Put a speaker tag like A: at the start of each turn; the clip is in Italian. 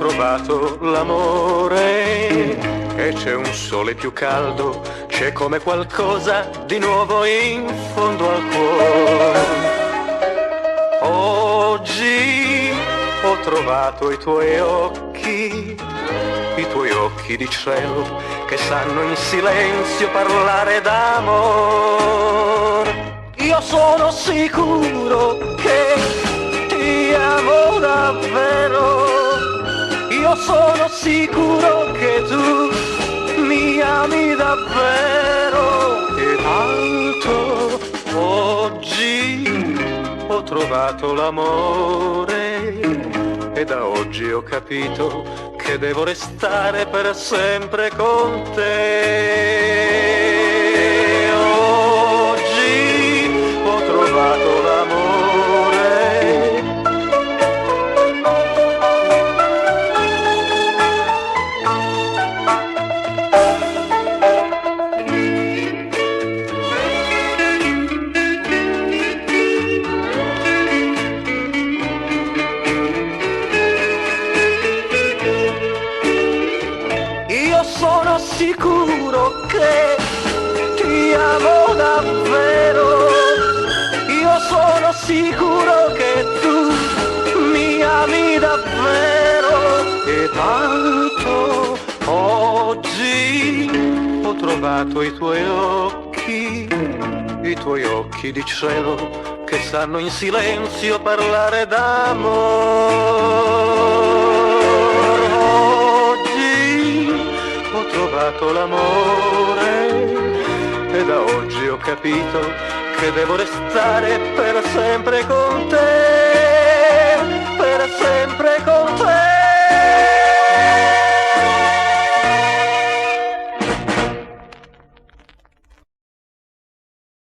A: trovato l'amore, e c'è un sole più caldo, c'è come qualcosa di nuovo in fondo al cuore. Oggi ho trovato i tuoi occhi di cielo, che sanno in silenzio parlare d'amore. Io sono sicuro che ti amo davvero, io sono sicuro che tu mi ami davvero. E tanto oggi ho trovato l'amore, e da oggi ho capito che devo restare per sempre con te. Oggi ho trovato l'amore. Sono sicuro che ti amo davvero, io sono sicuro che tu mi ami davvero. E tanto oggi ho trovato i tuoi occhi di cielo, che sanno in silenzio parlare d'amore. Ho trovato l'amore, e da oggi ho capito che devo restare per sempre con te.